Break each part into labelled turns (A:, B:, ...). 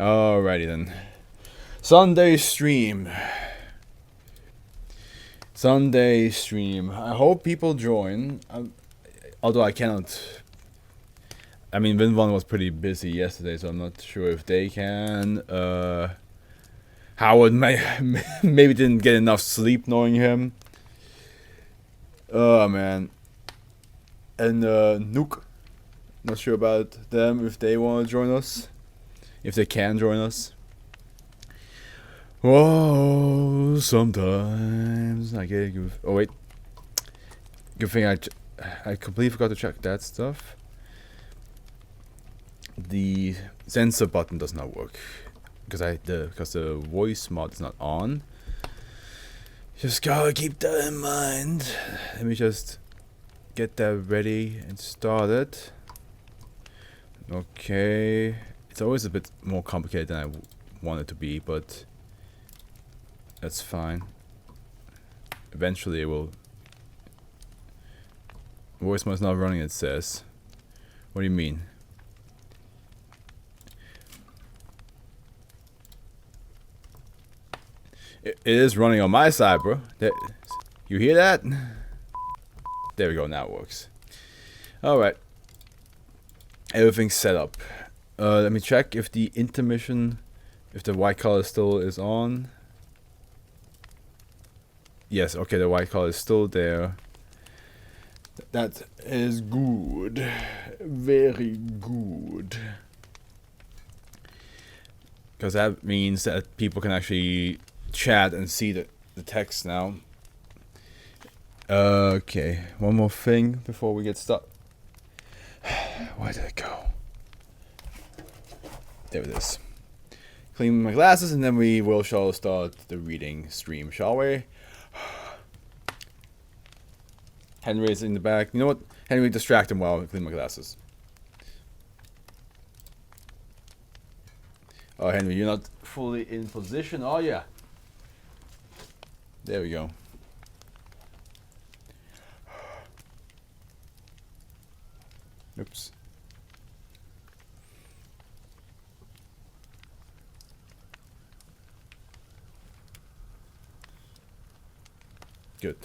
A: Alrighty then. Sunday stream. I hope people join. Although I cannot. I mean, Win1 was pretty busy yesterday, so I'm not sure if they can. Howard maybe didn't get enough sleep knowing him. Oh man. And Nook. Not sure about them if they want to join us. If they can join us. Whoa, sometimes I get you. Oh wait. Good thing I completely forgot to check that stuff. The sensor button does not work because the voice mod is not on. Just gotta keep that in mind. Let me just get that ready and started. Okay, it's always a bit more complicated than I want it to be, but that's fine. Eventually it will. Voice mod is not running, it says. What do you mean? It is running on my side, bro. You hear that? There we go, now it works. Alright. Everything's set up. Let me check if the intermission, if the white color still is on. Yes, okay, the white color is still there. That is good. Very good. Because that means that people can actually chat and see the text now. Okay, one more thing before we get started. Where did it go? There it is. Clean my glasses and then we shall start the reading stream, shall we? Henry is in the back. You know what? Henry, distract him while I clean my glasses. Oh, Henry, you're not fully in position, are ya? There we go. Oops. Good.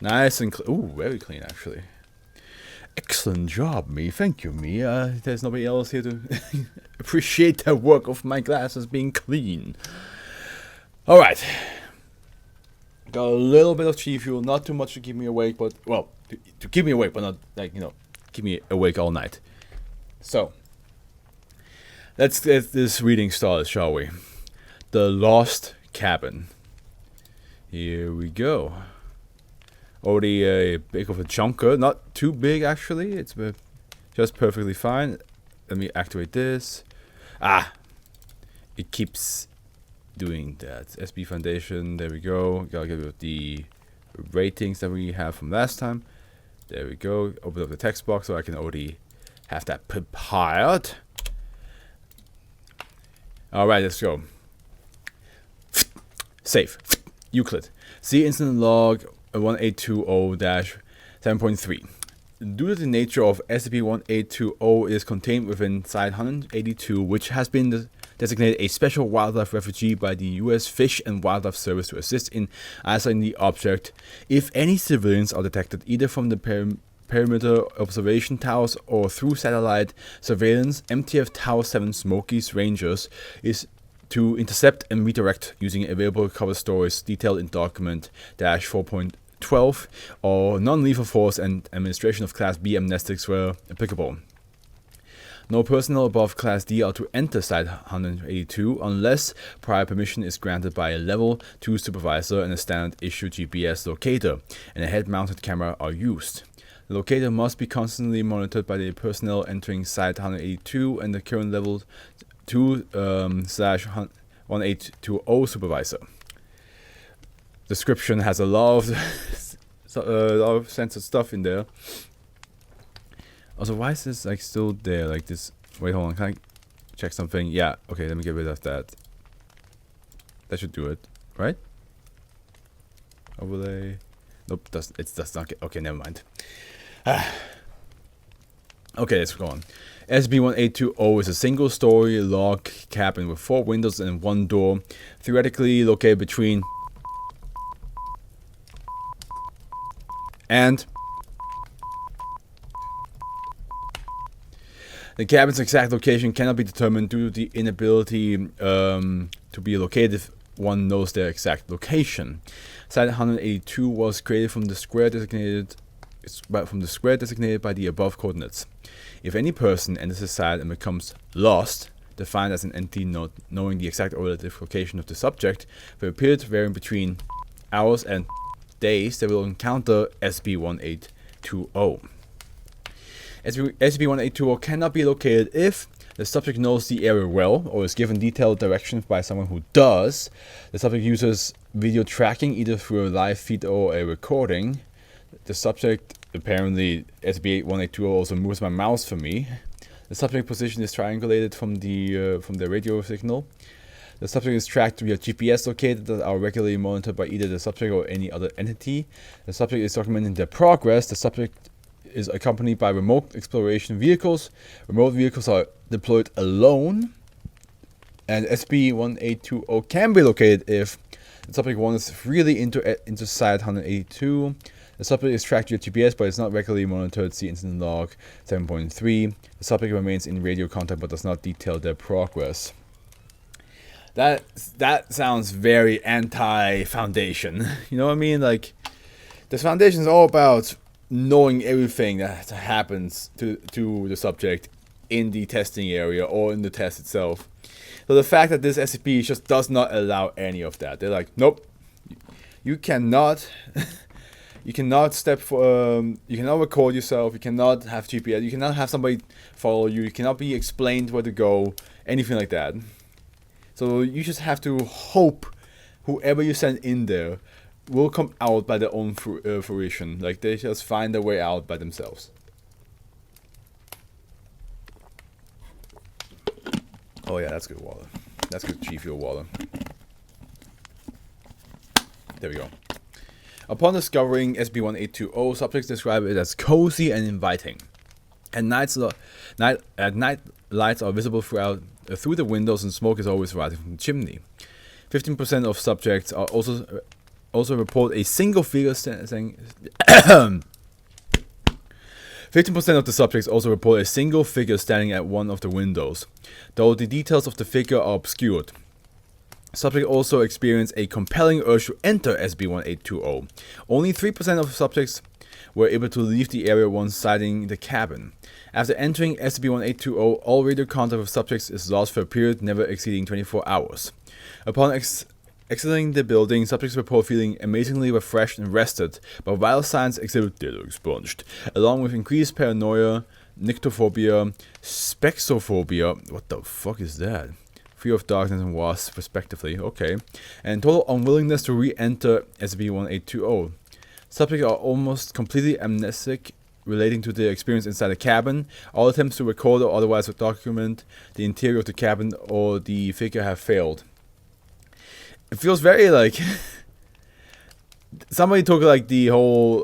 A: Nice and clean. Ooh, very clean, actually. Excellent job, me. Thank you, me. There's nobody else here to appreciate the work of my glasses being clean. Alright. Got a little bit of chi fuel, not too much to keep me awake, but, well, to keep me awake, but not, like, you know, keep me awake all night. So, let's get this reading started, shall we? The Lost Cabin. Here we go. Already a bit of a chunker, not too big actually, it's just perfectly fine. Let me activate this. Ah! It keeps doing that. SCP Foundation, there we go. Gotta get rid of the ratings that we have from last time. There we go. Open up the text box so I can already have that prepared. Alright, let's go. Save. Euclid. See incident log 1820-7.3. Due to the nature of SCP-1820 is contained within Site 182, which has been designated a special wildlife refugee by the U.S. Fish and Wildlife Service to assist in isolating the object. If any civilians are detected either from the perimeter observation towers or through satellite surveillance, MTF Tower 7 Smokies Rangers is to intercept and redirect using available cover stories detailed in document -4.12 or non-lethal force and administration of Class B amnestics where applicable. No personnel above Class D are to enter Site 182 unless prior permission is granted by a Level 2 supervisor and a standard issue GPS locator, and a head-mounted camera are used. The locator must be constantly monitored by the personnel entering Site 182 and the current Level 2/1820 supervisor. Description has a lot of censored stuff in there. Also, why is this like still there? Like this. Wait, hold on. Can I check something? Yeah. Okay. Let me get rid of that. That should do it, right? Overlay. Nope. It does not get. Okay. Never mind. Okay. Let's go on. SCP-1820 is a single-story log cabin with 4 windows and 1 door, theoretically located between and the cabin's exact location cannot be determined due to the inability to be located if one knows their exact location. Site 182 was created from the square designated by the above coordinates. If any person enters the site and becomes lost, defined as an entity not knowing the exact or relative location of the subject, for a period varying between hours and days, they will encounter SCP-1820. SCP-1820 cannot be located if the subject knows the area well or is given detailed directions by someone who does. The subject uses video tracking either through a live feed or a recording. The subject, apparently SCP-1820 also moves my mouse for me. The subject position is triangulated from the radio signal. The subject is tracked via GPS locators that are regularly monitored by either the subject or any other entity. The subject is documenting their progress. The subject is accompanied by remote exploration vehicles. Remote vehicles are deployed alone. And SCP-1820 can be located if the subject wanders freely into Site 182. The subject is tracked via GPS but is not regularly monitored. See Incident Log 7.3. The subject remains in radio contact but does not detail their progress. That sounds very anti-Foundation. You know what I mean? Like, this Foundation is all about knowing everything that happens to the subject in the testing area or in the test itself. So the fact that this SCP just does not allow any of that. They're like, nope, you cannot, you cannot you cannot record yourself, you cannot have GPS, you cannot have somebody follow you, you cannot be explained where to go, anything like that. So you just have to hope whoever you send in there will come out by their own fruition. Like, they just find their way out by themselves. Oh yeah, that's good water. That's good G Fuel water. There we go. Upon discovering SCP-1820, subjects describe it as cozy and inviting. At night, lights are visible through the windows and smoke is always rising from the chimney. 15% of subjects are also report a single figure standing. 15% of the subjects also report a single figure standing at one of the windows, though the details of the figure are obscured. Subjects also experience a compelling urge to enter SCP-1820. Only 3% of subjects were able to leave the area once sighting the cabin. After entering SCP-1820, all radio contact with subjects is lost for a period never exceeding 24 hours. Upon exiting the building, subjects report feeling amazingly refreshed and rested, but vital signs exhibit they look expunged, along with increased paranoia, nyctophobia, spexophobia, what the fuck is that? Fear of darkness and wasps, respectively, okay, and total unwillingness to re-enter SCP-1820. Subjects are almost completely amnesic relating to their experience inside the cabin. All attempts to record or otherwise document the interior of the cabin or the figure have failed. It feels very like somebody took like the whole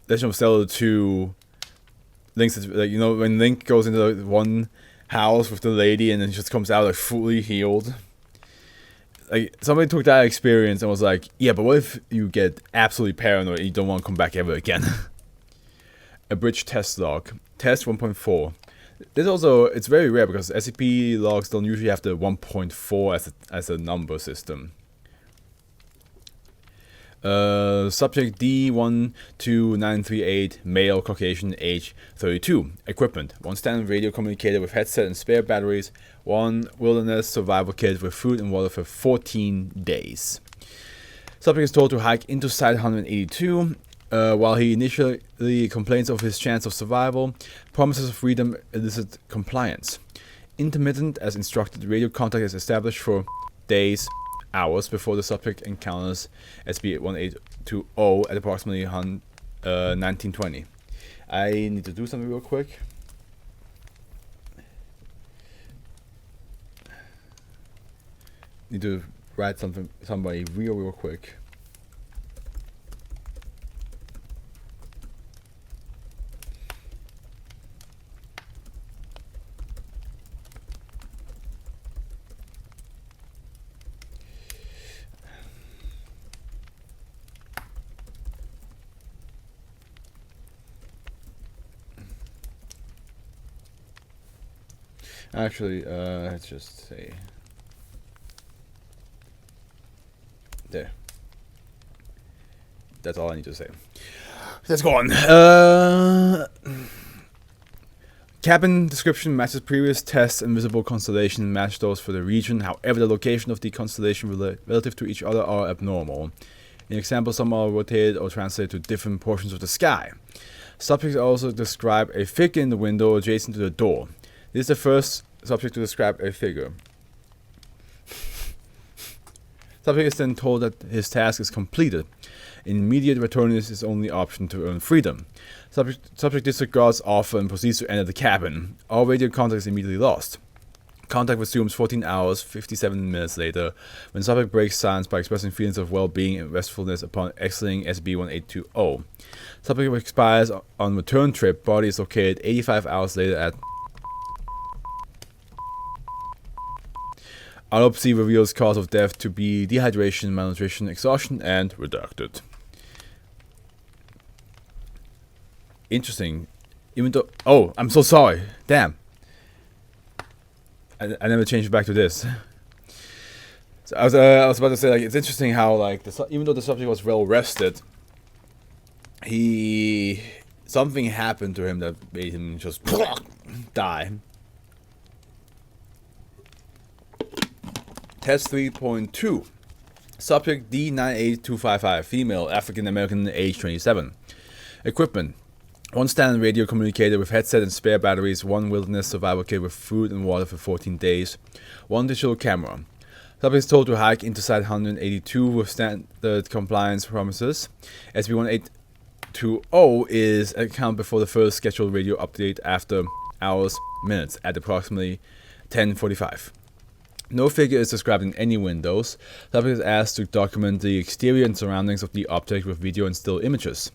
A: Legend of Zelda 2 Link's, like, you know, when Link goes into the one house with the lady and then just comes out like fully healed. Like, somebody took that experience and was like, yeah, but what if you get absolutely paranoid and you don't want to come back ever again? Abridged test log. Test 1.4. This also, it's very rare because SCP logs don't usually have the 1.4 as a number system. Subject D12938, male, Caucasian, age 32. Equipment: 1 standard radio communicator with headset and spare batteries, 1 wilderness survival kit with food and water for 14 days. Subject is told to hike into Site 182. While he initially complains of his chance of survival, promises of freedom elicit compliance. Intermittent as instructed, radio contact is established for days, hours before the subject encounters SCP-1820 at approximately 1920. I need to do something real quick. Need to write somebody real quick. Actually, let's just say there. That's all I need to say. Let's go on. Cabin description matches previous tests. Invisible constellation match those for the region. However, the location of the constellation relative to each other are abnormal. In example, some are rotated or translated to different portions of the sky. Subjects also describe a figure in the window adjacent to the door. This is the first subject to describe a figure. Subject is then told that his task is completed. Immediate return is his only option to earn freedom. Subject disregards offer and proceeds to enter the cabin. All radio contact is immediately lost. Contact resumes 14 hours, 57 minutes later, when subject breaks silence by expressing feelings of well-being and restfulness upon exiting SCP-1820. Subject expires on return trip. Body is located 85 hours later at... Autopsy reveals cause of death to be dehydration, malnutrition, exhaustion, and redacted. Interesting. Even though... Oh, I'm so sorry. Damn. I never changed back to this. So I was about to say, like, it's interesting how, like, even though the subject was well rested, something happened to him that made him just die. Test 3.2. Subject D98255, female, African American, age 27. Equipment: 1 standard radio communicator with headset and spare batteries, 1 wilderness survival kit with food and water for 14 days, 1 digital camera. Subject is told to hike into Site 182 with standard compliance promises. SCP-1820 is accounted before the first scheduled radio update after hours, minutes, at approximately 10:45. No figure is described in any windows. Subject is asked to document the exterior and surroundings of the object with video and still images.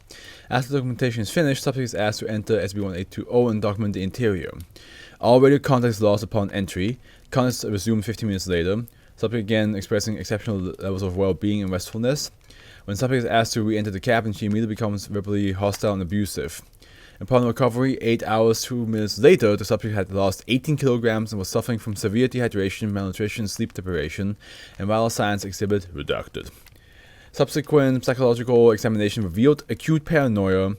A: After the documentation is finished, subject is asked to enter SCP-1820 and document the interior. All radio contact is lost upon entry. Contact is resumed 15 minutes later. Subject again expressing exceptional levels of well-being and restfulness. When subject is asked to re-enter the cabin, she immediately becomes verbally hostile and abusive. Upon recovery, 8 hours, 2 minutes later, the subject had lost 18 kilograms and was suffering from severe dehydration, malnutrition, sleep deprivation, and vital signs exhibit redacted. Subsequent psychological examination revealed acute paranoia,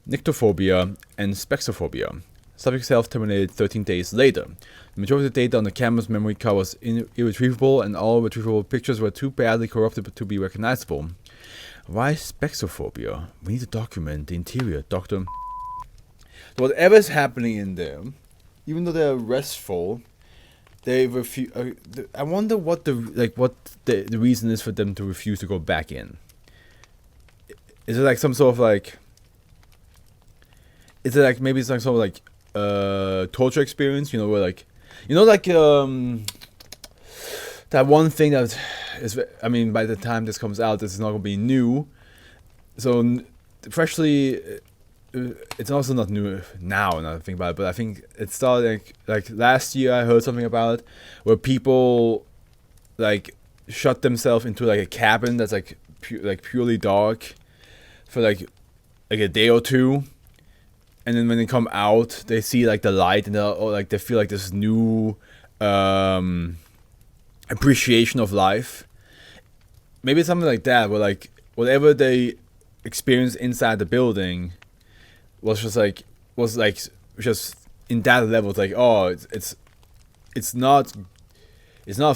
A: nyctophobia, and spexophobia. Subject self-terminated 13 days later. The majority of the data on the camera's memory card was irretrievable, and all retrievable pictures were too badly corrupted to be recognizable. Why spexophobia? We need to document the interior, Doctor. Whatever's happening in there, even though they're restful, they refuse. I wonder what the reason is for them to refuse to go back in. Is it like some sort of like? Is it like maybe it's like some sort of like torture experience? You know, where like, that one thing that is. I mean, by the time this comes out, this is not gonna be new. So freshly. It's also not new now, and I think about it, but I think it started like last year. I heard something about it where people like shut themselves into like a cabin that's like purely dark for like a day or two, and then when they come out, they see like the light, and they feel like this new appreciation of life. Maybe it's something like that, where like whatever they experience inside the building was just in that level. It's like, oh, it's not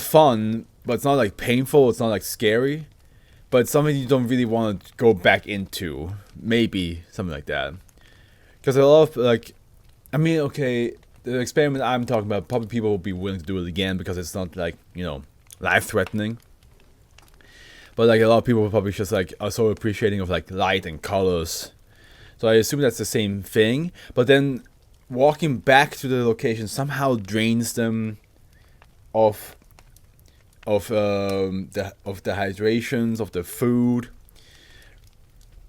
A: fun, but it's not like painful. It's not like scary, but it's something you don't really want to go back into. Maybe something like that. Because a lot of like, I mean, okay, the experiment I'm talking about, probably people will be willing to do it again because it's not like, you know, life-threatening. But like a lot of people will probably just like are so appreciating of like light and colors. So I assume that's the same thing, but then walking back to the location somehow drains them of the hydrations, of the food,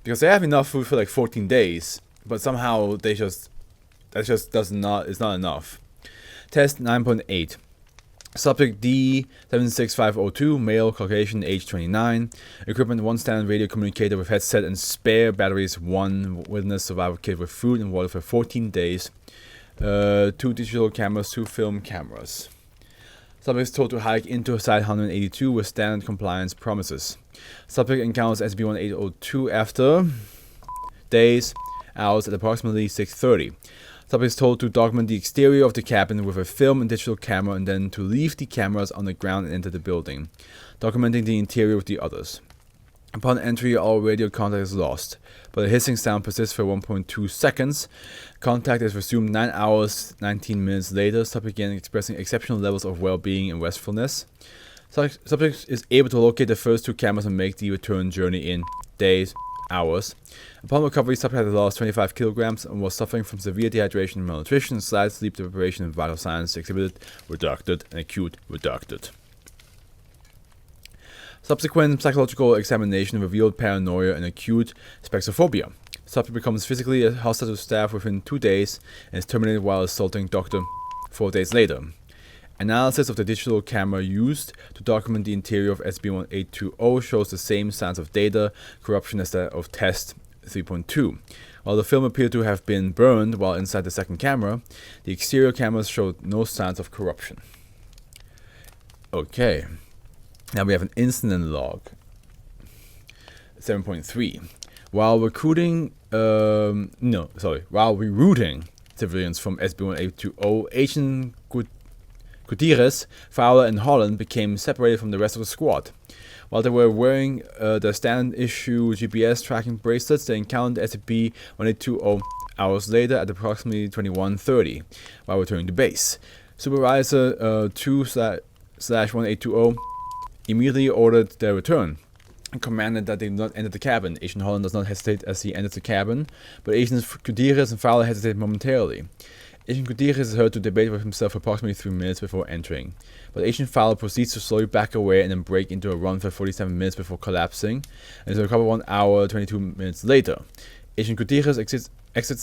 A: because they have enough food for like 14 days, but somehow is not enough. Test 9.8. Subject D76502, male, Caucasian, age 29. Equipment: 1 standard radio communicator with headset and spare batteries, 1 wilderness survival kit with food and water for 14 days. 2 digital cameras, 2 film cameras. Subject is told to hike into Site 182 with standard compliance promises. Subject encounters SCP-1802 after days, hours at approximately 6:30. Subject is told to document the exterior of the cabin with a film and digital camera and then to leave the cameras on the ground and enter the building, documenting the interior with the others. Upon entry, all radio contact is lost, but a hissing sound persists for 1.2 seconds. Contact is resumed 9 hours, 19 minutes later. Subject again expressing exceptional levels of well-being and restfulness. Subject is able to locate the first 2 cameras and make the return journey in days, hours. Upon recovery, subject had lost 25 kilograms and was suffering from severe dehydration and malnutrition, slight sleep deprivation, and vital signs exhibited reducted and acute reducted. Subsequent psychological examination revealed paranoia and acute spexophobia. Subject becomes physically hostile to staff within 2 days and is terminated while assaulting Doctor 4 days later. Analysis of the digital camera used to document the interior of SCP-1820 shows the same signs of data corruption as that of Test 3.2. While the film appeared to have been burned while inside the second camera, the exterior cameras showed no signs of corruption. Okay. Now we have an incident log. 7.3. While rerouting civilians from SCP-1820, Agent Gutierrez, Fowler, and Holland became separated from the rest of the squad. While they were wearing their standard-issue GPS tracking bracelets, they encountered SCP-1820 hours later at approximately 21:30 while returning to base. Supervisor 2/1820 immediately ordered their return and commanded that they do not enter the cabin. Agent Holland does not hesitate as he enters the cabin, but Agents Gutierrez and Fowler hesitate momentarily. Agent Gutierrez is heard to debate with himself for approximately 3 minutes before entering, but Agent Fowler proceeds to slowly back away and then break into a run for 47 minutes before collapsing, and is recovered 1 hour 22 minutes later. Agent Gutierrez exits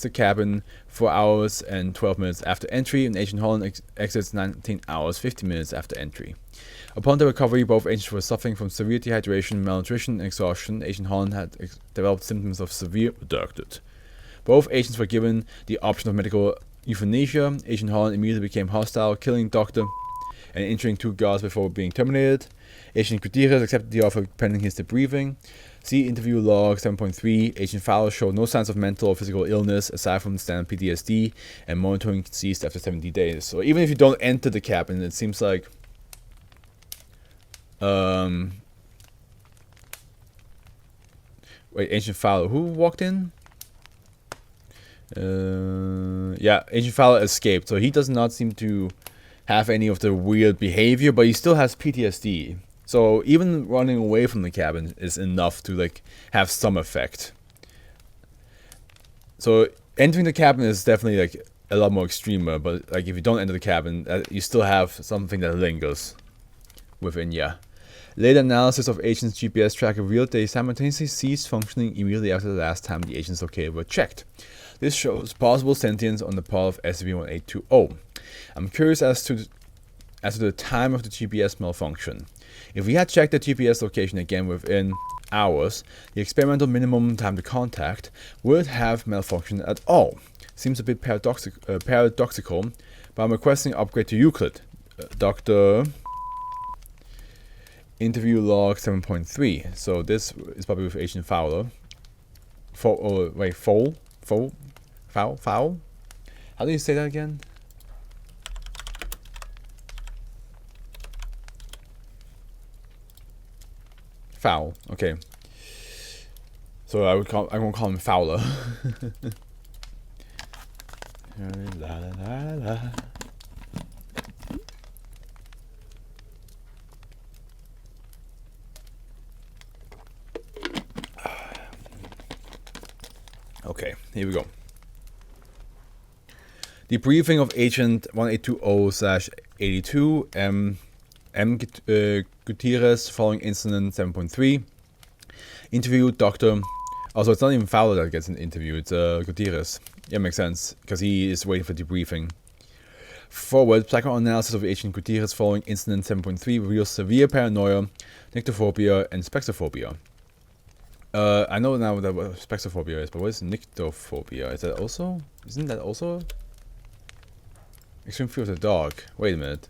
A: the cabin 4 hours and 12 minutes after entry, and Agent Holland exits 19 hours 50 minutes after entry. Upon their recovery, both agents were suffering from severe dehydration, malnutrition, and exhaustion. Agent Holland had developed symptoms of severe reducted. Both agents were given the option of medical euthanasia. Agent Holland immediately became hostile, killing Doctor and injuring 2 guards before being terminated. Agent Gutierrez accepted the offer pending his debriefing. See interview log 7.3. Agent Fowler showed no signs of mental or physical illness aside from standard PTSD, and monitoring ceased after 70 days. So even if you don't enter the cabin, it seems like wait, Agent Fowler, who walked in? Yeah, Agent Fowler escaped, so he does not seem to have any of the weird behavior, but he still has PTSD. So even running away from the cabin is enough to like have some effect. So entering the cabin is definitely like a lot more extremer, but like if you don't enter the cabin, you still have something that lingers within you. Later analysis of agents' GPS tracker revealed they simultaneously ceased functioning immediately after the last time the agents located were checked. This shows possible sentience on the part of SCP-1820. I'm curious as to the time of the GPS malfunction. If we had checked the GPS location again within hours, the experimental minimum time to contact would have malfunctioned at all. Seems a bit paradoxical, but I'm requesting upgrade to Euclid. Dr. Interview log 7.3. So this is probably with Agent Fowler. Foul? How do you say that again? Foul. Okay. So I won't call him Fowler. La, la, la. Okay, here we go. Debriefing of Agent 1820/82 M. Gutierrez following incident 7.3. Interview Dr. Also, it's not even Fowler that gets an interview, it's Gutierrez. Yeah, makes sense, because he is waiting for debriefing. Forward, psychoanalysis of Agent Gutierrez following incident 7.3 reveals severe paranoia, nyctophobia, and spexophobia. I know now what spexophobia is, but what is nyctophobia? Is that also? Isn't that also? Extreme fear of the dark. Wait a minute.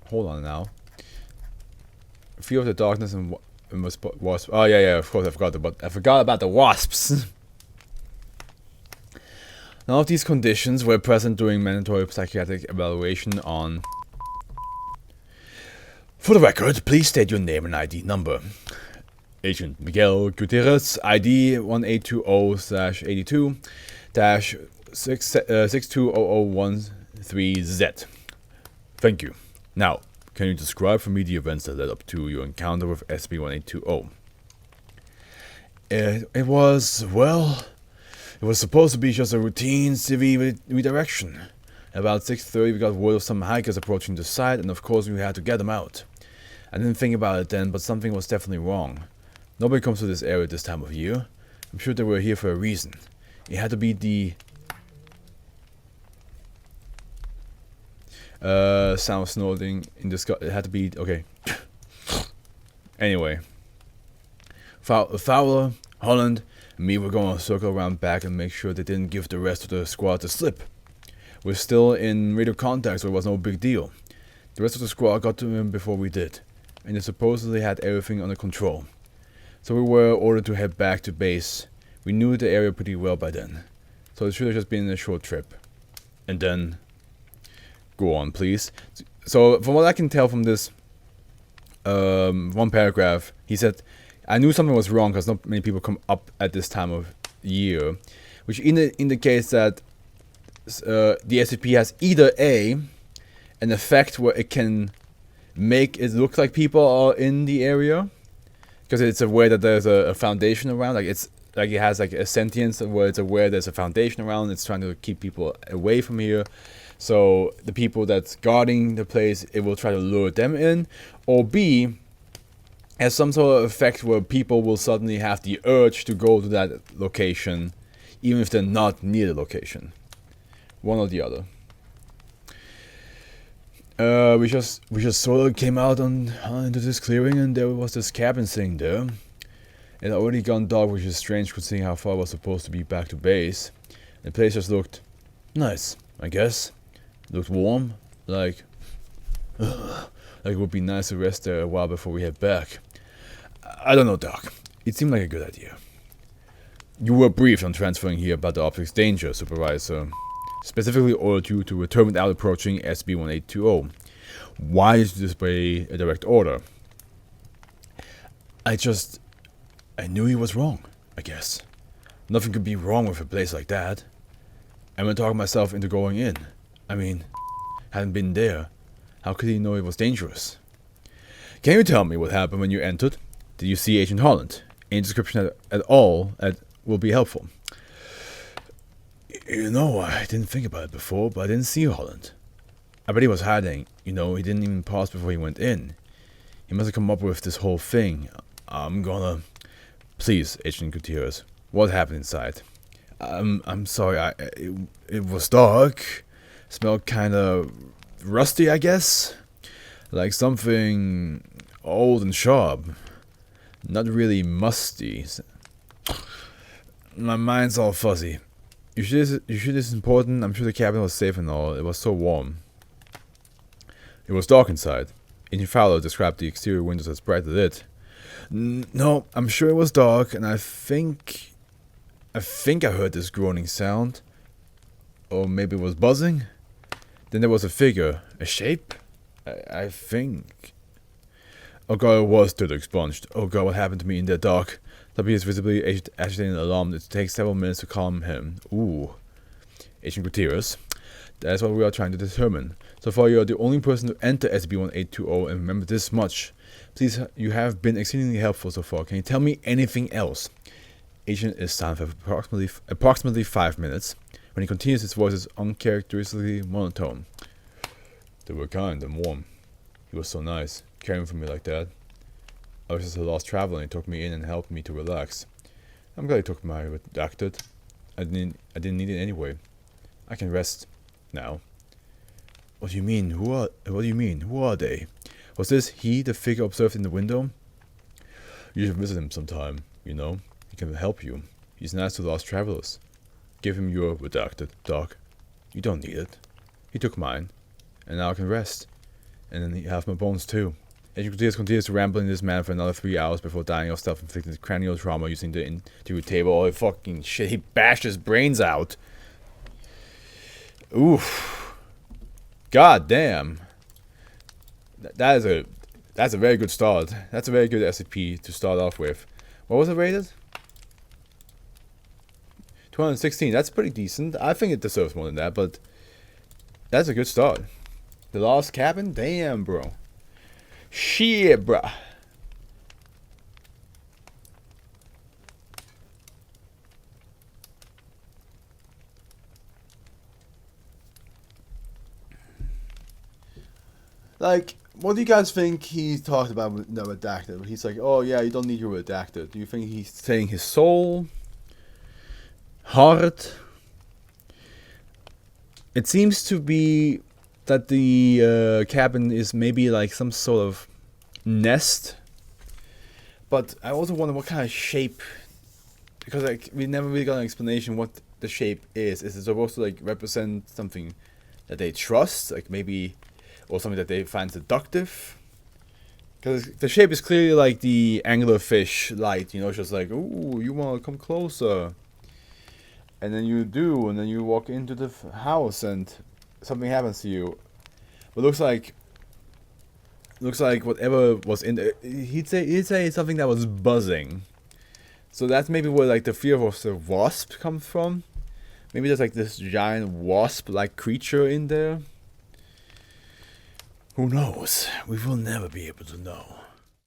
A: Hold on now. Fear of the darkness and wasps. Oh yeah, of course I forgot about the wasps. None of these conditions were present during mandatory psychiatric evaluation on... For the record, please state your name and ID number. Agent Miguel Gutierrez, ID 1820-82-620013Z. Thank you. Now, can you describe for me the events that led up to your encounter with SCP-1820? It was supposed to be just a routine CV redirection. About 6:30 we got word of some hikers approaching the site, and of course we had to get them out. I didn't think about it then, but something was definitely wrong. Nobody comes to this area this time of year. I'm sure they were here for a reason. It had to be the... sound of snorting in the sky. It had to be... Okay. Anyway. Fowler, Holland, and me were going to circle around back and make sure they didn't give the rest of the squad the slip. We're still in radio contact, so it was no big deal. The rest of the squad got to him before we did, and they supposedly had everything under control. So we were ordered to head back to base. We knew the area pretty well by then, so it should have just been a short trip. And then... Go on, please. So, from what I can tell from this one paragraph, he said, I knew something was wrong because not many people come up at this time of year, which indicates that the SCP has either an effect where it can make it look like people are in the area, because it's aware that there's a foundation around, like it has like a sentience where it's aware there's a foundation around, it's trying to keep people away from here. So the people that's guarding the place, it will try to lure them in. Or B, has some sort of effect where people will suddenly have the urge to go to that location, even if they're not near the location. One or the other. We just sort of came out into this clearing, and there was this cabin sitting there. It had already gone dark, which is strange considering how far I was supposed to be back to base. The place just looked nice, I guess. Looked warm, like it would be nice to rest there a while before we head back. I don't know, Doc. It seemed like a good idea. You were briefed on transferring here about the object's danger, Supervisor. Specifically ordered you to return without approaching SCP-1820. Why did you disobey a direct order? I knew he was wrong, I guess. Nothing could be wrong with a place like that. I went talking myself into going in. I mean, hadn't been there. How could he know it was dangerous? Can you tell me what happened when you entered? Did you see Agent Holland? Any description at all will be helpful. You know, I didn't think about it before, but I didn't see Holland. I bet he was hiding. You know, he didn't even pause before he went in. He must have come up with this whole thing. Please, Agent Gutierrez, what happened inside? I'm sorry, it was dark. Smelled kinda rusty, I guess. Like something old and sharp. Not really musty. My mind's all fuzzy. You sure this is important? I'm sure the cabin was safe and all. It was so warm. It was dark inside. Agent Fowler described the exterior windows as brightly lit. No, I'm sure it was dark, and I think I heard this groaning sound. Or maybe it was buzzing. Then there was a figure. A shape? I think. Oh god, it was too expunged. Oh god, what happened to me in the dark? W is visibly agitated and alarmed. It takes several minutes to calm him. Ooh. Agent Gutierrez. That's what we are trying to determine. So far, you are the only person to enter SCP-1820, and remember this much. Please, you have been exceedingly helpful so far. Can you tell me anything else? Agent is silent for approximately 5 minutes. When he continues, his voice is uncharacteristically monotone. They were kind and warm. He was so nice, caring for me like that. I was just a lost traveler, and he took me in and helped me to relax. I'm glad he took my redacted. I didn't need it anyway. I can rest now. What do you mean? Who are they? Was this he, the figure observed in the window? You should visit him sometime, you know. He can help you. He's nice to lost travelers. Give him your redacted, Doc. You don't need it. He took mine. And now I can rest. And then he have my bones too. Educators continues to ramble in this manner for another 3 hours before dying of self-inflicted cranial trauma using the interview table. Oh, fucking shit. He bashed his brains out. Oof. God damn. That's a very good start. That's a very good SCP to start off with. What was it rated? 216. That's pretty decent. I think it deserves more than that, but that's a good start. The Lost Cabin? Damn, bro. Shit, bro. Like, what do you guys think he talked about with the redacted? He's like, oh yeah, you don't need your redacted. Do you think he's saying his soul? Heart? It seems to be that the cabin is maybe like some sort of nest. But I also wonder what kind of shape, because like we never really got an explanation what the shape is. Is it supposed to like represent something that they trust, like maybe, or something that they find seductive? Because the shape is clearly like the anglerfish light, you know, it's just like, ooh, you want to come closer. And then you do, and then you walk into the house and something happens to you. But looks like whatever was in there, he'd say something that was buzzing. So that's maybe where like the fear of the wasp comes from. Maybe there's like this giant wasp-like creature in there. Who knows? We will never be able to know.